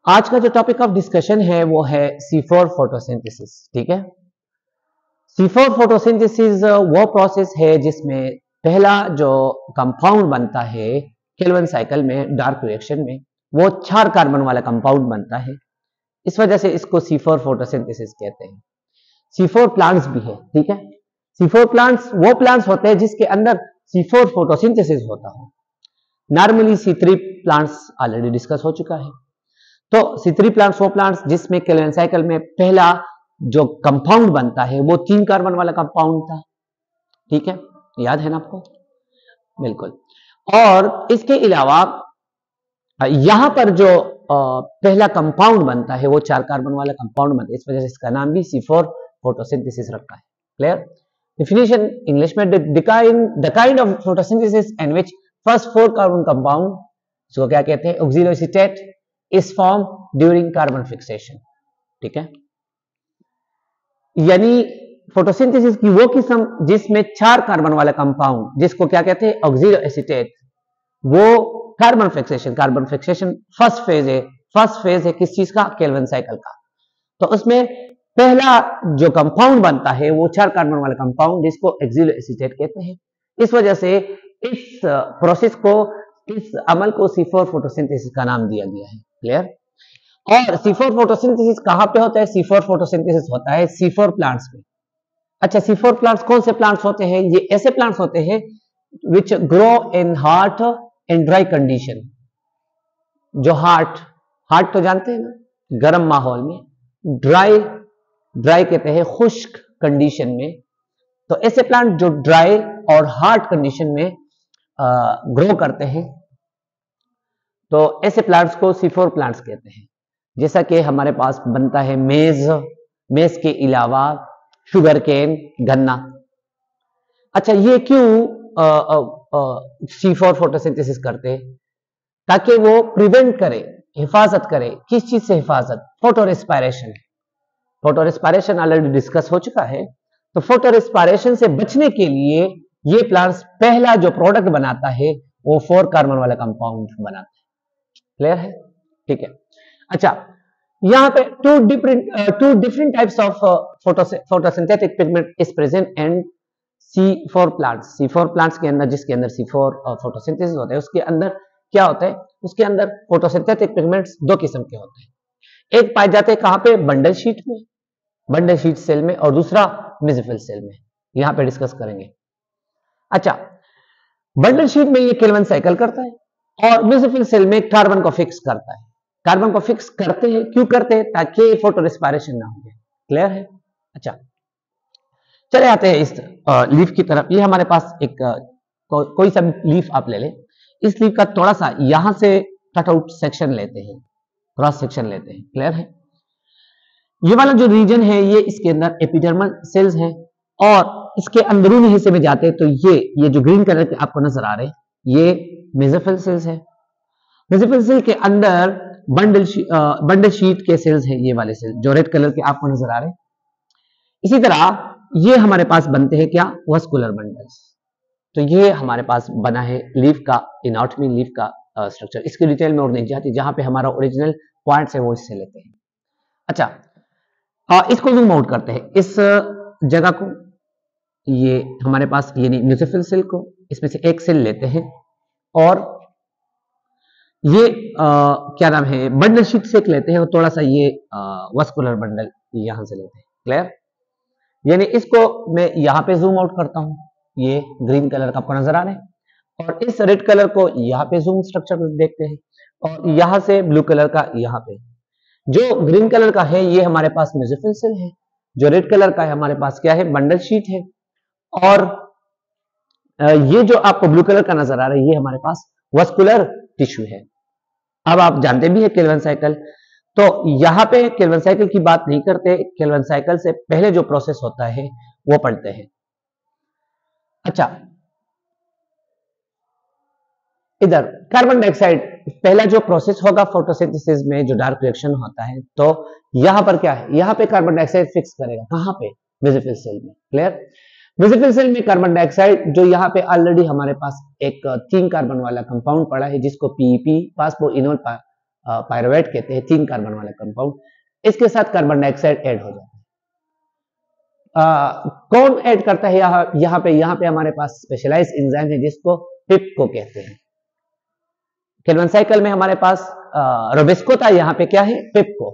आज का जो टॉपिक ऑफ डिस्कशन है वो है C4 फोटोसिंथेसिस। ठीक है, C4 फोटोसिंथेसिस वो प्रोसेस है जिसमें पहला जो कंपाउंड बनता है केल्विन साइकिल में डार्क रिएक्शन में, वो 4 कार्बन वाला कंपाउंड बनता है। इस वजह से इसको C4 फोटोसिंथेसिस कहते हैं। C4 प्लांट्स भी है। ठीक है, C4 प्लांट्स वो प्लांट्स होते हैं जिसके अंदर C4 फोटोसिंथेसिस होता है। Normally C3 plants already discuss हो चुका है। तो C3 प्लांट्स वो प्लांट्स जिसमें केल्विन साइकिल में पहला जो कंपाउंड बनता है वो 3 कार्बन वाला कंपाउंड था। ठीक है, याद है ना आपको? बिल्कुल। और इसके अलावा यहां पर जो पहला कंपाउंड बनता है वो 4 कार्बन वाला कंपाउंड बनता है। इस वजह से इसका नाम भी C4 फोटोसिंथेसिस रखा है। क्लियर? डेफिनेशन इंग्लिश में the kind of photosynthesis in which first 4 carbon compound, इसको क्या कहते हैं? Oxaloacetate is form during carbon fixation. ठीक है, यानी फोटोसिंथेसिस की वो किस्म जिसमें 4 कार्बन वाला कंपाउंड, जिसको क्या कहते हैं? ऑक्सिलोएसीटेट, वो कार्बन फिक्सेशन फर्स्ट फेज है किस चीज का? केल्विन साइकिल का। तो उसमें पहला जो कंपाउंड बनता है वो 4 कार्बन वाला कंपाउंड जिसको ऑक्सिलोएसीटेट कहते हैं। इस वजह से इस प्रोसेस को, इस अमल को C4 फोटोसिंथेसिस का नाम दिया गया है। क्लियर? और C4 फोटोसिंथेसिस कहां पे होता है? C4 फोटोसिंथेसिस होता है C4 प्लांट्स में। अच्छा, C4 प्लांट्स कौन से प्लांट्स होते हैं? ये ऐसे प्लांट्स होते हैं which grow in hot and dry condition. जो हार्ट तो जानते हैं ना, गर्म माहौल में, ड्राई कहते हैं खुश्क कंडीशन में। तो ऐसे प्लांट जो ड्राई और हार्ड कंडीशन में ग्रो करते हैं, तो ऐसे प्लांट्स को C4 प्लांट्स कहते हैं। जैसा कि हमारे पास बनता है मेज के अलावा शुगर केन, गन्ना। अच्छा, ये क्यों C4 फोटोसिंथेसिस करते हैं? ताकि वो प्रिवेंट करे, हिफाजत करे। किस चीज से हिफाजत? फोटो रेस्पिरेशन ऑलरेडी डिस्कस हो चुका है। तो फोटो रेस्पिरेशन से बचने के लिए ये प्लांट्स पहला जो प्रोडक्ट बनाता है वो 4 कार्बन वाला कंपाउंड बनाता है। क्लियर है? ठीक है। अच्छा, यहां पे two different types of photosynthetic pigment is present in C4 plants. C4 plants के अंदर, जिसके अंदर C4 फोटोसिंथेसिस होता है, उसके अंदर क्या होता है? उसके अंदर फोटोसिंथेटिक पिगमेंट्स 2 किस्म के होते हैं। एक पाए जाते हैं कहां पे? बंडल शीट में, बंडल शीट सेल में, और दूसरा मेसोफिल सेल में। यहां पे डिस्कस करेंगे। अच्छा, बंडल शीट में ये केल्विन साइकिल करता है और मेसोफिल सेल में कार्बन को फिक्स करता है। कार्बन को फिक्स करते हैं, क्यों करते हैं? ताकि फोटो रेस्पिरेशन ना हो। क्लियर है? अच्छा, चले आते हैं इस लीफ की तरफ। ये हमारे पास एक कोई सा लीफ आप ले लें। इस लीफ का थोड़ा सा यहां से कट आउट सेक्शन लेते हैं, क्रॉस सेक्शन लेते हैं। क्लियर है? ये वाला जो रीजन है ये इसके अंदर एपिडर्मल सेल्स हैं, और इसके अंदरूनी हिस्से में जाते हैं तो ये जो ग्रीन कलर के आपको नजर आ रहे हैं ये मेसोफिल सेल्स है। मेसोफिल सेल के अंदर बंडल शीट के सेल्स हैं, ये वाले सेल जो रेड कलर के आपको नजर आ रहे हैं। इसी तरह ये हमारे पास बनते हैं क्या? Vascular bundles. तो ये हमारे पास बना है लीफ का, एनाटॉमी लीफ का स्ट्रक्चर। इसकी डिटेल में और नहीं जाती, जहां पे हमारा ओरिजिनल पॉइंट्स है वो इससे लेते हैं। अच्छा, इसको जूम आउट करते हैं, इस जगह को। ये हमारे पास यानी मेसोफिल सेल को, इसमें से एक सेल लेते हैं और ये क्या नाम है, बंडल शीट से लेते हैं, और थोड़ा सा ये वस्कुलर बंडल यहां से लेते हैं। क्लियर? यानी इसको मैं यहां पे जूम आउट करता हूं, ये ग्रीन कलर का आपको नजर आ रहा है, और इस रेड कलर को यहां पे जूम स्ट्रक्चर देखते हैं, और यहां से ब्लू कलर का यहां पे। जो ग्रीन कलर का है ये हमारे पास मेसोफिल सेल है, जो रेड कलर का है हमारे पास क्या है? बंडल शीट है, और ये जो आपको ब्लू कलर का नजर आ रहा है ये हमारे पास वस्कुलर टिश्यू है। अब आप जानते भी है केल्विन साइकिल, तो यहां पे केल्विन साइकिल की बात नहीं करते, केल्विन साइकिल से पहले जो प्रोसेस होता है वो पढ़ते हैं। अच्छा, इधर कार्बन डाइऑक्साइड पहला जो प्रोसेस होगा फोटोसिंथेसिस में, जो डार्क रिएक्शन होता है, तो यहां पर क्या है? यहां पे कार्बन डाइऑक्साइड फिक्स करेगा। कहां पे? मेसोफिल सेल में। क्लियर? मेसोफिल सेल में कार्बन डाइऑक्साइड, जो यहाँ पे ऑलरेडी हमारे पास एक 3 कार्बन वाला कंपाउंड पड़ा है जिसको पीईपी, पासपोइनोल पायरुवेट कहते हैं, 3 कार्बन वाला कंपाउंड। इसके साथ कार्बन डाइऑक्साइड ऐड हो जाता है। कौन ऐड करता है? यहाँ पे हमारे पास स्पेशलाइज एंजाइम है जिसको पिपको कहते हैं। केल्विन साइकिल में हमारे पास रोबेस्को था, यहाँ पे क्या है? पिपको।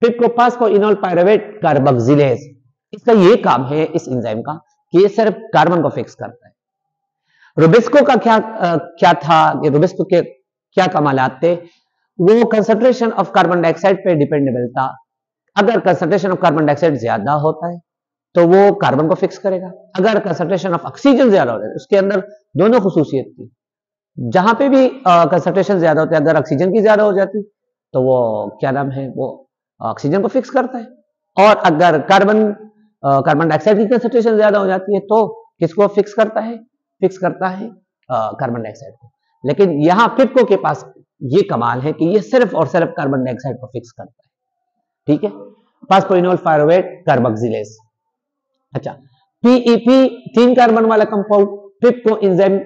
पिपको फास्फोइनोल पायरुवेट कार्बोक्सिलेज, इसका ये काम है इस एंजाइम का कि ये सिर्फ कार्बन को फिक्स करता है। रोबेस्को का क्या था कि रोबेस्को के क्या कमालात थे? वो कंसंट्रेशन ऑफ कार्बन डाइऑक्साइड पे डिपेंडेबल था। अगर कंसंट्रेशन ऑफ कार्बन डाइऑक्साइड ज्यादा होता है तो वो कार्बन को फिक्स करेगा, अगर कंसंट्रेशन ऑफ ऑक्सीजन ज्यादा होता है, उसके अंदर दोनों खुसूसियत थी। जहां पे भी कंसंट्रेशन ज्यादा होता है, अगर ऑक्सीजन की ज्यादा हो जाती तो वो क्या नाम है, वो ऑक्सीजन को फिक्स करता है, और अगर कार्बन डाइऑक्साइड की कंसंट्रेशन ज्यादा हो जाती है तो किसको फिक्स करता है? फिक्स करता है कार्बन डाइऑक्साइड को। लेकिन यहाँ पिपको के पास ये कमाल है कि ये सिर्फ और सिर्फ कार्बन डाइऑक्साइड को फिक्स करता है। ठीक है, फास्फोइनोल पायरुवेट कार्बोक्सिलेज। अच्छा, पीईपी 3 कार्बन वाला कंपाउंड पिपको एंजाइम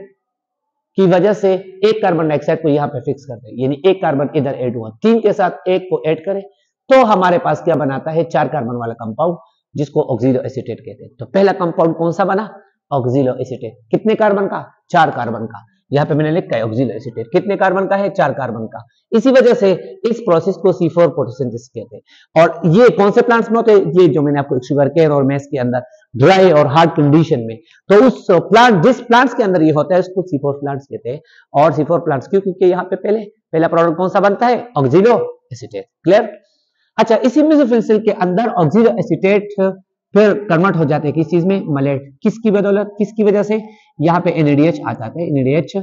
की वजह से एक कार्बन डाइऑक्साइड को यहाँ पे फिक्स करते हैं, यानी एक कार्बन इधर ऐड हुआ, 3 के साथ एक को ऐड करें तो हमारे पास क्या बनाता है? 4 कार्बन वाला कंपाउंड जिसको ऑक्सीलो एसीटेट कहते हैं। तो पहला कंपाउंड कौन सा बना? ऑक्सीलो एसीटेट। कितने कार्बन का? 4 कार्बन का। यहाँ पे मैंने लिखा है ऑक्सीलो एसीटेट कितने कार्बन का है? 4 कार्बन का। इसी वजह से इस प्रोसेस को C4 फोटोसिंथेसिस कहते हैं। और ये कौन से प्लांट्स में होते हैं? ये जो मैंने आपको शुगर केन और मैस के अंदर ड्राई और हार्ड कंडीशन में, तो उस प्लांट जिस प्लांट्स के अंदर ये होता है उसको C4 प्लांट्स कहते हैं। और C4 प्लांट्स क्यों? क्योंकि यहाँ पे पहला प्रोडक्ट कौन सा बनता है? ऑक्सीलो एसीटेट। क्लियर? अच्छा, इसी मेसोफिल सेल के अंदर ऑक्सीलो एसीटेट फिर कन्वर्ट हो जाते हैं किस चीज में? मलेट। किसकी बदौलत, किसकी वजह से? यहाँ पे NADH आ जाता है। NADH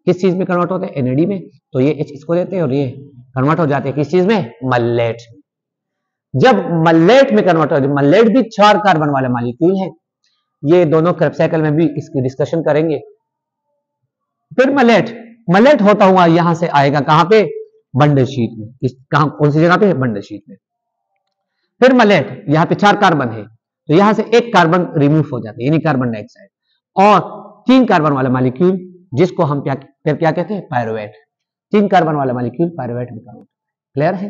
किस चीज में कन्वर्ट होते हैं? NAD में। तो ये H इसको देते हैं और ये कन्वर्ट हो जाते हैं किस चीज में? मल्लेट। जब मल्लेट में कन्वर्ट हो जाते, मल्लेट भी 4 कार्बन वाला मॉलिक्यूल है, ये दोनों क्रेब्स साइकिल में भी इसकी डिस्कशन करेंगे। फिर मल्लेट होता हुआ यहां से आएगा कहां पे? बंडल शीट में। कहां, कौन सी जगह पे? बंडल शीट में। फिर मलेट, यहाँ पे 4 कार्बन है तो यहां से एक कार्बन रिमूव हो जाता है, यानी कार्बन डाइऑक्साइड, और 3 कार्बन वाला मॉलिक्यूल जिसको हम फिर क्या कहते हैं? पायरुवेट। 3 कार्बन वाला मॉलिक्यूल पायरुवेट में कन्वर्ट। क्लियर है?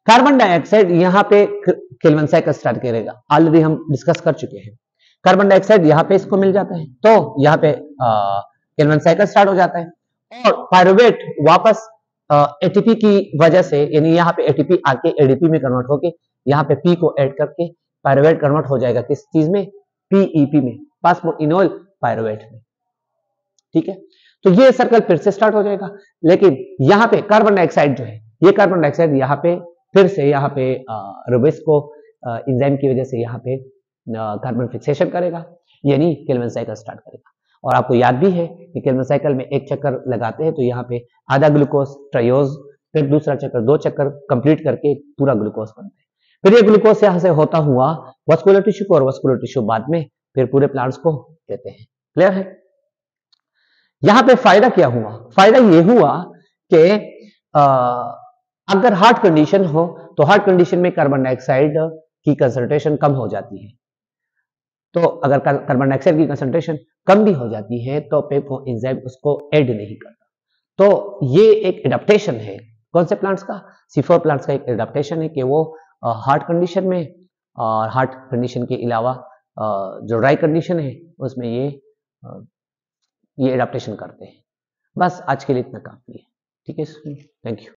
कार्बन डाइऑक्साइड यहाँ पे केल्विन साइकिल स्टार्ट करेगा, ऑलरेडी हम डिस्कस कर चुके हैं। कार्बन डाइऑक्साइड यहाँ पे इसको मिल जाता है तो यहाँ पे केल्विन साइकिल स्टार्ट हो जाता है, और पायरुवेट वापस एटीपी की वजह से, यानी यहाँ पे एटीपी आके एडीपी में कन्वर्ट होके यहाँ पे पी को ऐड करके पायरुवेट कन्वर्ट हो जाएगा किस चीज में? पीईपी में, फास्फोइनोल पायरुवेट में। ठीक है, तो ये सर्कल फिर से स्टार्ट हो जाएगा। लेकिन यहाँ पे कार्बन डाइऑक्साइड जो है, ये कार्बन डाइऑक्साइड यहाँ पे फिर से यहाँ पे रोबेस्को एंजाइम की वजह से यहाँ पे कार्बन फिक्सेशन करेगा, यानी केल्विन साइकिल स्टार्ट करेगा। और आपको याद भी है कि केल्विन साइकिल में एक चक्कर लगाते हैं तो यहाँ पे आधा ग्लूकोज ट्रायोज, फिर दूसरा चक्कर 2 चक्कर कंप्लीट करके पूरा ग्लूकोज बनता है। फिर ये ग्लूकोज यहाँ से होता हुआ वस्कुलर टिश्यू को, और वस्कुलर टिश्यू बाद में फिर पूरे प्लांट्स को देते हैं। क्लियर है? यहाँ पे फायदा क्या हुआ? फायदा ये हुआ कि अगर हार्ट कंडीशन हो तो हार्ट कंडीशन में कार्बन डाइऑक्साइड की कंसंट्रेशन कम हो जाती है। तो अगर कार्बन डाइऑक्साइड की कंसंट्रेशन कम भी हो जाती है तो पेप्को एंजाइम उसको ऐड नहीं करता। तो ये एक एडाप्टेशन है कौन से प्लांट्स का? C4 प्लांट्स का एक एडाप्टेशन है कि वो हार्ट कंडीशन में, और हार्ट कंडीशन के अलावा जो ड्राई कंडीशन है उसमें ये एडाप्टेशन करते हैं। बस आज के लिए इतना काफी है। ठीक है, थैंक यू।